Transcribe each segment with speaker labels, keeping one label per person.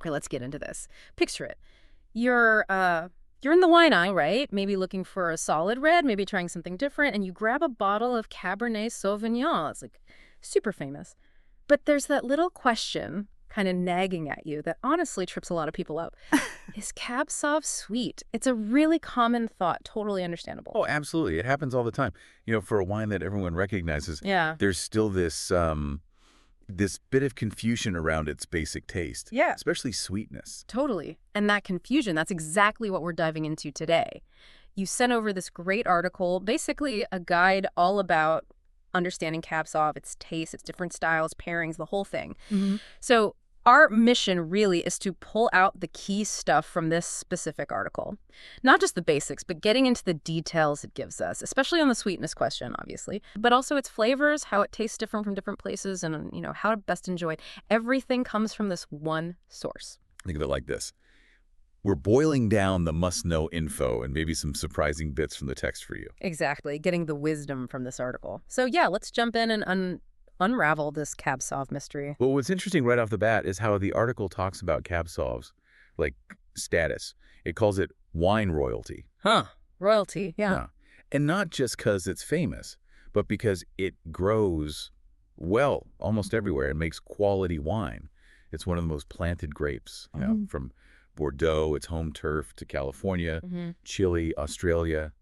Speaker 1: Okay, let's get into this. Picture it. You're in the wine aisle, right? Maybe looking for a solid red, maybe trying something different, and you grab a bottle of Cabernet Sauvignon. It's like super famous. But there's that little question kind of nagging at you that honestly trips a lot of people up. Is Cab Sauv sweet? It's a really common thought, totally understandable.
Speaker 2: Oh, absolutely. It happens all the time. For a wine that everyone recognizes,
Speaker 1: Yeah.
Speaker 2: there's still this bit of confusion around its basic taste.
Speaker 1: Yeah.
Speaker 2: Especially sweetness.
Speaker 1: Totally. And that confusion, that's exactly what we're diving into today. You sent over this great article, basically a guide all about understanding Cab Sauv, its taste, its different styles, pairings, the whole thing. So our mission really is to pull out the key stuff from this specific article. Not just the basics, but getting into the details it gives us, especially on the sweetness question, obviously, but also its flavors, how it tastes different from different places, and how to best enjoy it. Everything comes from this one source.
Speaker 2: Think of it like this. We're boiling down the must-know info and maybe some surprising bits from the text for you.
Speaker 1: Exactly, getting the wisdom from this article. So yeah, let's jump in and unravel this Cab Sauv mystery.
Speaker 2: Well, what's interesting right off the bat is how the article talks about Cab Sauv's, like, status. It calls it wine royalty.
Speaker 1: Huh. Royalty, yeah.
Speaker 2: And not just because it's famous, but because it grows well almost everywhere and makes quality wine. It's one of the most planted grapes, from Bordeaux, its home turf, to California, Chile, Australia,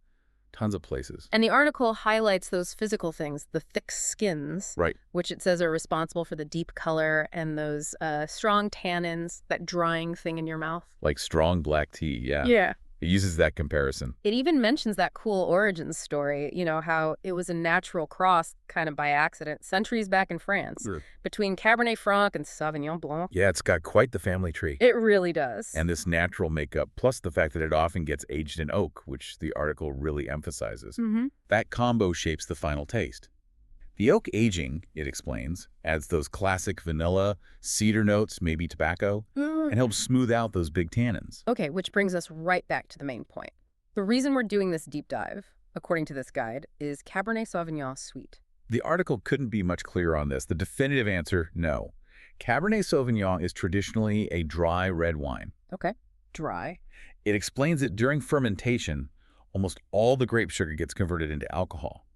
Speaker 2: tons of places.
Speaker 1: And the article highlights those physical things, the thick skins,
Speaker 2: Right.
Speaker 1: which it says are responsible for the deep color, and those strong tannins, that drying thing in your mouth.
Speaker 2: Like strong black tea, yeah.
Speaker 1: Yeah.
Speaker 2: It uses that comparison.
Speaker 1: It even mentions that cool origins story, how it was a natural cross kind of by accident centuries back in France between Cabernet Franc and Sauvignon Blanc.
Speaker 2: Yeah, it's got quite the family tree.
Speaker 1: It really does.
Speaker 2: And this natural makeup, plus the fact that it often gets aged in oak, which the article really emphasizes. That combo shapes the final taste. The oak aging, it explains, adds those classic vanilla, cedar notes, maybe tobacco, and helps smooth out those big tannins.
Speaker 1: Okay, which brings us right back to the main point. The reason we're doing this deep dive, according to this guide, is Cabernet Sauvignon sweet.
Speaker 2: The article couldn't be much clearer on this. The definitive answer, no. Cabernet Sauvignon is traditionally a dry red wine.
Speaker 1: Okay, dry.
Speaker 2: It explains that during fermentation, almost all the grape sugar gets converted into alcohol.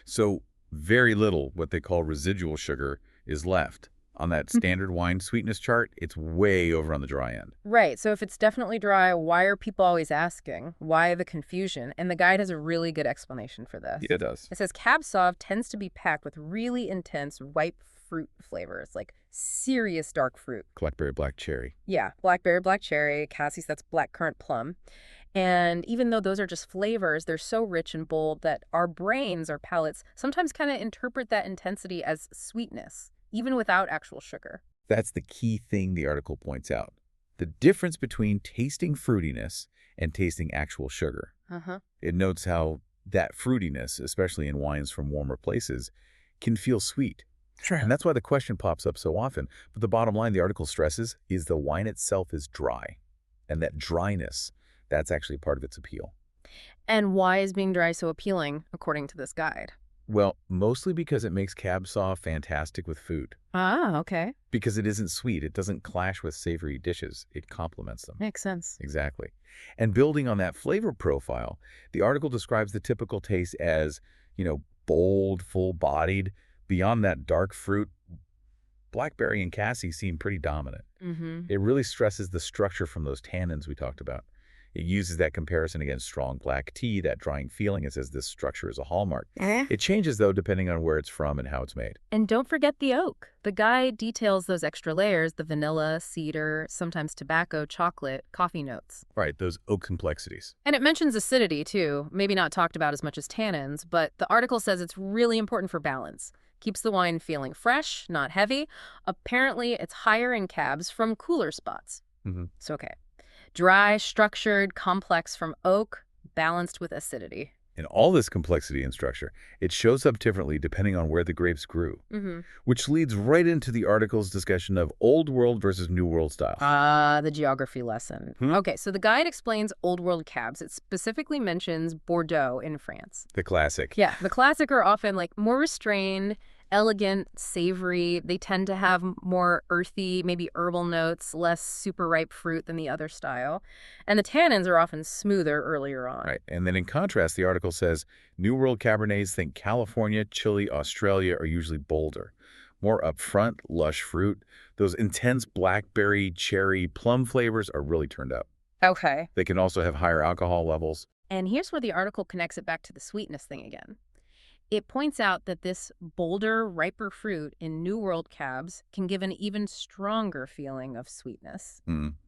Speaker 2: So very little, what they call residual sugar, is left. On that standard wine sweetness chart, it's way over on the dry end.
Speaker 1: Right. So if it's definitely dry, why are people always asking? Why the confusion? And the guide has a really good explanation for this.
Speaker 2: Yeah, it does.
Speaker 1: It says Cab Sauv tends to be packed with really intense ripe fruit flavors, like serious dark fruit.
Speaker 2: Blackberry black cherry.
Speaker 1: Yeah, blackberry black cherry, cassis, that's blackcurrant plum. And even though those are just flavors, they're so rich and bold that our brains, our palates, sometimes kind of interpret that intensity as sweetness, even without actual sugar.
Speaker 2: That's the key thing the article points out. The difference between tasting fruitiness and tasting actual sugar. It notes how that fruitiness, especially in wines from warmer places, can feel sweet.
Speaker 1: Sure.
Speaker 2: And that's why the question pops up so often. But the bottom line the article stresses is the wine itself is dry. And that dryness, that's actually part of its appeal.
Speaker 1: And why is being dry so appealing, according to this guide?
Speaker 2: Well, mostly because it makes Cab Sauv fantastic with food.
Speaker 1: Ah, okay.
Speaker 2: Because it isn't sweet. It doesn't clash with savory dishes. It complements them.
Speaker 1: Makes sense.
Speaker 2: Exactly. And building on that flavor profile, the article describes the typical taste as, bold, full-bodied. Beyond that dark fruit, blackberry and cassis seem pretty dominant. It really stresses the structure from those tannins we talked about. It uses that comparison against strong black tea, that drying feeling. It says this structure is a hallmark. It changes, though, depending on where it's from and how it's made.
Speaker 1: And don't forget the oak. The guide details those extra layers, the vanilla, cedar, sometimes tobacco, chocolate, coffee notes.
Speaker 2: Right, those oak complexities.
Speaker 1: And it mentions acidity, too. Maybe not talked about as much as tannins, but the article says it's really important for balance. Keeps the wine feeling fresh, not heavy. Apparently, it's higher in cabs from cooler spots. So, okay. Dry, structured, complex from oak, balanced with acidity.
Speaker 2: And all this complexity and structure, it shows up differently depending on where the grapes grew, which leads right into the article's discussion of Old World versus New World style.
Speaker 1: The geography lesson. Okay, so the guide explains Old World cabs. It specifically mentions Bordeaux in France.
Speaker 2: The classic.
Speaker 1: Yeah, the classic are often more restrained, Elegant, savory. They tend to have more earthy, maybe herbal notes, less super ripe fruit than the other style. And the tannins are often smoother earlier on.
Speaker 2: Right. And then in contrast, the article says, New World Cabernets, think California, Chile, Australia, are usually bolder. More upfront, lush fruit. Those intense blackberry, cherry, plum flavors are really turned up.
Speaker 1: Okay.
Speaker 2: They can also have higher alcohol levels.
Speaker 1: And here's where the article connects it back to the sweetness thing again. It points out that this bolder, riper fruit in New World cabs can give an even stronger feeling of sweetness.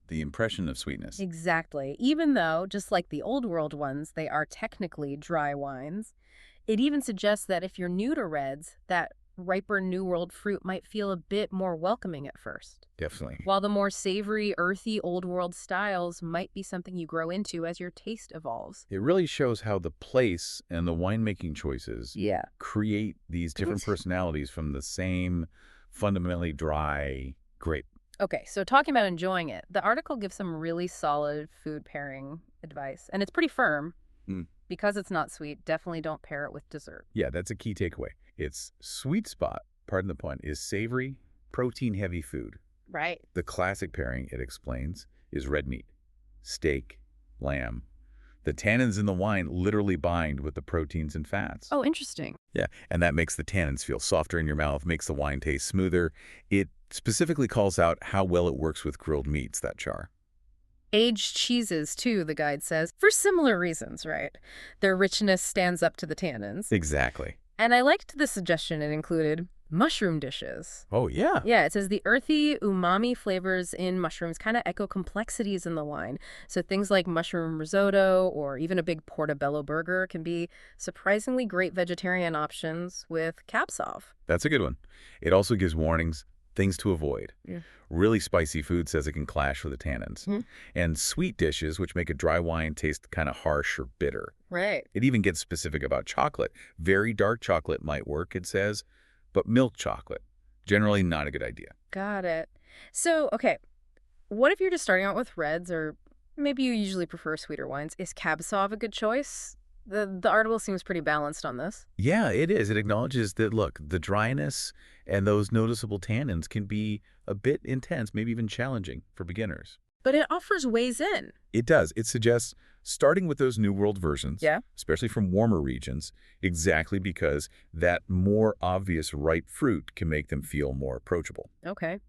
Speaker 2: The impression of sweetness.
Speaker 1: Exactly. Even though, just like the Old World ones, they are technically dry wines. It even suggests that if you're new to reds, that riper New World fruit might feel a bit more welcoming at first.
Speaker 2: Definitely.
Speaker 1: While the more savory, earthy Old World styles might be something you grow into as your taste evolves.
Speaker 2: It really shows how the place and the winemaking choices
Speaker 1: Yeah.
Speaker 2: create these different personalities from the same fundamentally dry grape.
Speaker 1: Okay, so talking about enjoying it, the article gives some really solid food pairing advice, and it's pretty firm. Because it's not sweet, definitely don't pair it with dessert.
Speaker 2: Yeah, that's a key takeaway. Its sweet spot, pardon the pun, is savory, protein-heavy food.
Speaker 1: Right.
Speaker 2: The classic pairing, it explains, is red meat, steak, lamb. The tannins in the wine literally bind with the proteins and fats.
Speaker 1: Oh, interesting.
Speaker 2: Yeah, and that makes the tannins feel softer in your mouth, makes the wine taste smoother. It specifically calls out how well it works with grilled meats, that char.
Speaker 1: Aged cheeses, too, the guide says, for similar reasons, right? Their richness stands up to the tannins.
Speaker 2: Exactly.
Speaker 1: And I liked the suggestion it included mushroom dishes.
Speaker 2: Oh, yeah.
Speaker 1: Yeah, it says the earthy umami flavors in mushrooms kind of echo complexities in the wine. So things like mushroom risotto or even a big portobello burger can be surprisingly great vegetarian options with Cab Sauv.
Speaker 2: That's a good one. It also gives warnings, things to avoid.
Speaker 1: Yeah.
Speaker 2: Really spicy food says it can clash with the tannins. And sweet dishes, which make a dry wine taste kind of harsh or bitter.
Speaker 1: Right.
Speaker 2: It even gets specific about chocolate. Very dark chocolate might work, it says, but milk chocolate, generally not a good idea.
Speaker 1: Got it. So, okay, what if you're just starting out with reds, or maybe you usually prefer sweeter wines? Is Cab Sauv a good choice? The article seems pretty balanced on this.
Speaker 2: Yeah, it is. It acknowledges that, look, the dryness and those noticeable tannins can be a bit intense, maybe even challenging for beginners.
Speaker 1: But it offers ways in.
Speaker 2: It does. It suggests starting with those New World versions,
Speaker 1: Yeah.
Speaker 2: especially from warmer regions, exactly because that more obvious ripe fruit can make them feel more approachable.
Speaker 1: Okay.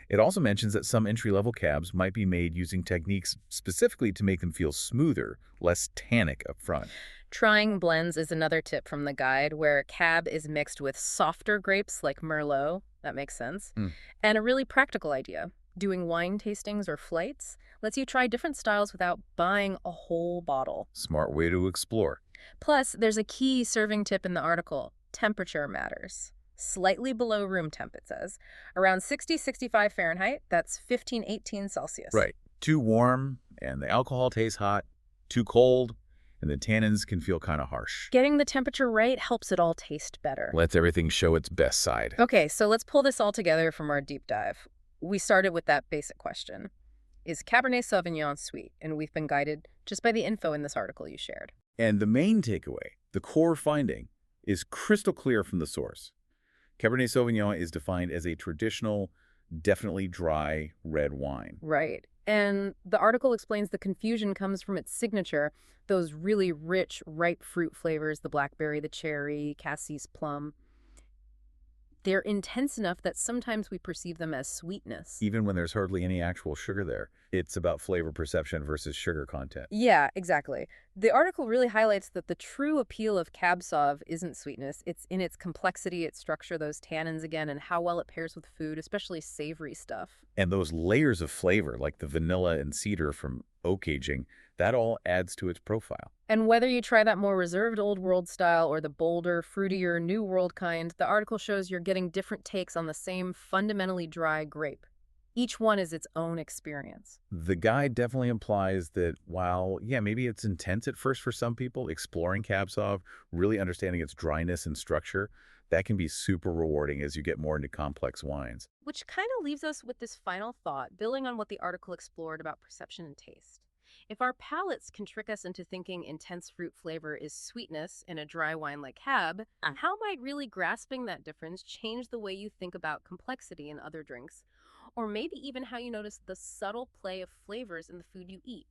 Speaker 2: It also mentions that some entry-level cabs might be made using techniques specifically to make them feel smoother, less tannic up front.
Speaker 1: Trying blends is another tip from the guide, where Cab is mixed with softer grapes like Merlot. That makes sense. And a really practical idea. Doing wine tastings or flights lets you try different styles without buying a whole bottle.
Speaker 2: Smart way to explore.
Speaker 1: Plus, there's a key serving tip in the article. Temperature matters. Slightly below room temp, it says. Around 60-65 Fahrenheit, that's 15-18 Celsius.
Speaker 2: Right. Too warm, and the alcohol tastes hot. Too cold, and the tannins can feel kind of harsh.
Speaker 1: Getting the temperature right helps it all taste better.
Speaker 2: Lets everything show its best side.
Speaker 1: Okay, so let's pull this all together from our deep dive. We started with that basic question. Is Cabernet Sauvignon sweet? And we've been guided just by the info in this article you shared.
Speaker 2: And the main takeaway, the core finding, is crystal clear from the source. Cabernet Sauvignon is defined as a traditional, definitely dry red wine.
Speaker 1: Right. And the article explains the confusion comes from its signature, those really rich, ripe fruit flavors, the blackberry, the cherry, cassis, plum. They're intense enough that sometimes we perceive them as sweetness.
Speaker 2: Even when there's hardly any actual sugar there. It's about flavor perception versus sugar content.
Speaker 1: Yeah, exactly. The article really highlights that the true appeal of Cab Sauv isn't sweetness. It's in its complexity, its structure, those tannins again, and how well it pairs with food, especially savory stuff.
Speaker 2: And those layers of flavor, like the vanilla and cedar from oak aging, that all adds to its profile.
Speaker 1: And whether you try that more reserved Old World style or the bolder, fruitier New World kind, the article shows you're getting different takes on the same fundamentally dry grape. Each one is its own experience.
Speaker 2: The guide definitely implies that while, yeah, maybe it's intense at first for some people, exploring Cab Sauv, really understanding its dryness and structure, that can be super rewarding as you get more into complex wines.
Speaker 1: Which kind of leaves us with this final thought, building on what the article explored about perception and taste. If our palates can trick us into thinking intense fruit flavor is sweetness in a dry wine like Cab, how might really grasping that difference change the way you think about complexity in other drinks? Or maybe even how you notice the subtle play of flavors in the food you eat?